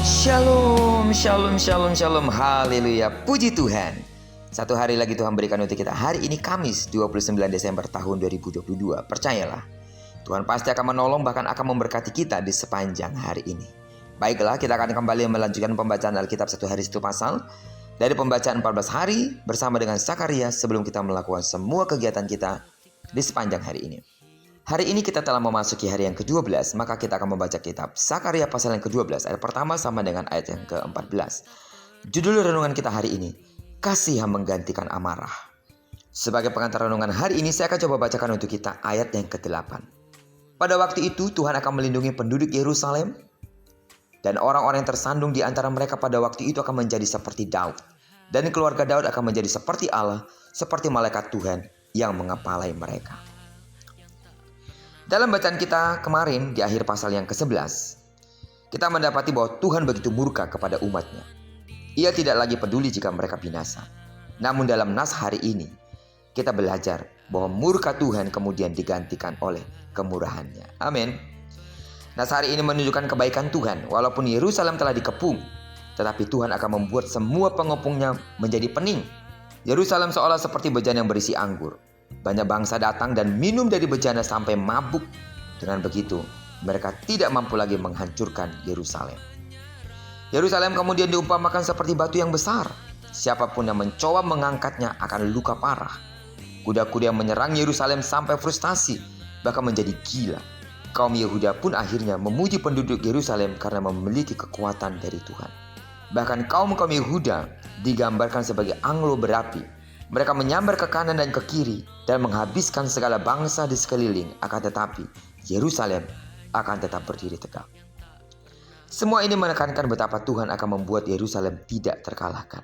Shalom, shalom, shalom, shalom, haleluya, puji Tuhan. Satu hari lagi Tuhan berikan untuk kita. Hari ini Kamis 29 Desember tahun 2022. Percayalah, Tuhan pasti akan menolong bahkan akan memberkati kita di sepanjang hari ini. Baiklah, kita akan kembali melanjutkan pembacaan Alkitab satu hari satu pasal. Dari pembacaan 14 hari bersama dengan Zakaria sebelum kita melakukan semua kegiatan kita di sepanjang hari ini. Hari ini kita telah memasuki hari yang ke-12, maka kita akan membaca kitab Zakaria pasal yang ke-12, ayat pertama sama dengan ayat yang ke-14. Judul renungan kita hari ini, Kasih yang menggantikan amarah. Sebagai pengantar renungan hari ini, saya akan coba bacakan untuk kita ayat yang ke-8. Pada waktu itu, Tuhan akan melindungi penduduk Yerusalem, dan orang-orang yang tersandung di antara mereka pada waktu itu akan menjadi seperti Daud. Dan keluarga Daud akan menjadi seperti Allah, seperti malaikat Tuhan yang mengepalai mereka. Dalam bacaan kita kemarin di akhir pasal yang ke-11, kita mendapati bahwa Tuhan begitu murka kepada umatnya. Ia tidak lagi peduli jika mereka binasa. Namun dalam nas hari ini, kita belajar bahwa murka Tuhan kemudian digantikan oleh kemurahannya. Amin. Nas hari ini menunjukkan kebaikan Tuhan. Walaupun Yerusalem telah dikepung, tetapi Tuhan akan membuat semua pengepungnya menjadi pening. Yerusalem seolah seperti bejana yang berisi anggur. Banyak bangsa datang dan minum dari bejana sampai mabuk. Dengan begitu, mereka tidak mampu lagi menghancurkan Yerusalem. Yerusalem kemudian diumpamakan seperti batu yang besar. Siapapun yang mencoba mengangkatnya akan luka parah. Kuda-kuda yang menyerang Yerusalem sampai frustasi, bahkan menjadi gila. Kaum Yehuda pun akhirnya memuji penduduk Yerusalem karena memiliki kekuatan dari Tuhan. Bahkan kaum Yehuda digambarkan sebagai anglo berapi. Mereka menyambar ke kanan dan ke kiri dan menghabiskan segala bangsa di sekeliling. Akan tetapi Yerusalem akan tetap berdiri tegak. Semua ini menekankan betapa Tuhan akan membuat Yerusalem tidak terkalahkan.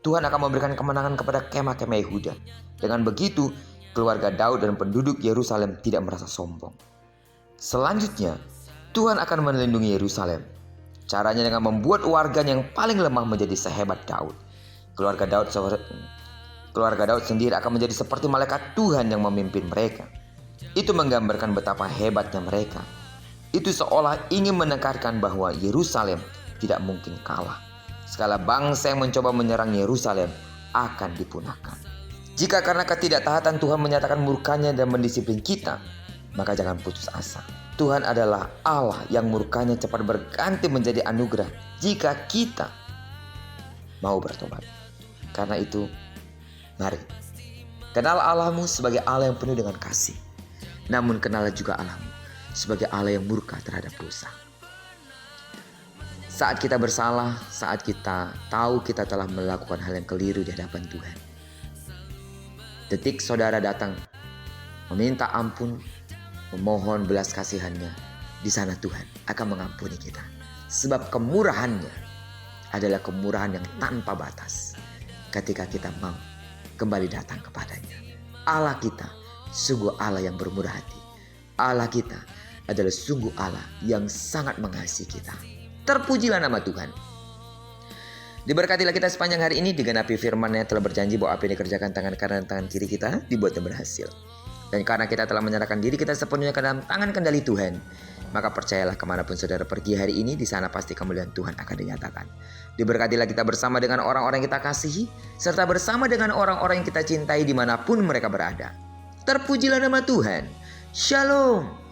Tuhan akan memberikan kemenangan kepada kemah-kemah Yehuda. Dengan begitu, keluarga Daud dan penduduk Yerusalem tidak merasa sombong. Selanjutnya, Tuhan akan melindungi Yerusalem. Caranya dengan membuat warganya yang paling lemah menjadi sehebat Daud. Keluarga Daud sendiri akan menjadi seperti malaikat Tuhan yang memimpin mereka. Itu menggambarkan betapa hebatnya mereka. Itu seolah ingin menekankan bahwa Yerusalem tidak mungkin kalah. Segala bangsa yang mencoba menyerang Yerusalem akan dipunahkan. Jika karena ketidaktaatan Tuhan menyatakan murkanya dan mendisiplin kita, maka jangan putus asa. Tuhan adalah Allah yang murkanya cepat berganti menjadi anugerah jika kita mau bertobat. Karena itu, mari, kenal Allahmu sebagai Allah yang penuh dengan kasih. Namun kenal juga Allahmu sebagai Allah yang murka terhadap dosa. Saat kita bersalah, saat kita tahu kita telah melakukan hal yang keliru di hadapan Tuhan. Detik saudara datang, meminta ampun, memohon belas kasihannya, di sana Tuhan akan mengampuni kita. Sebab kemurahannya adalah kemurahan yang tanpa batas. Ketika kita mau kembali datang kepadanya. Allah kita sungguh Allah yang bermurah hati. Allah kita adalah sungguh Allah yang sangat mengasihi kita. Terpujilah nama Tuhan. Diberkatilah kita sepanjang hari ini, digenapi firman-Nya telah berjanji bahwa apa yang dikerjakan tangan kanan dan tangan kiri kita dibuatnya berhasil. Dan karena kita telah menyerahkan diri kita sepenuhnya ke dalam tangan kendali Tuhan, maka percayalah kemanapun saudara pergi hari ini, di sana pasti kemuliaan Tuhan akan dinyatakan. Diberkatilah kita bersama dengan orang-orang yang kita kasihi, serta bersama dengan orang-orang yang kita cintai dimanapun mereka berada. Terpujilah nama Tuhan. Shalom.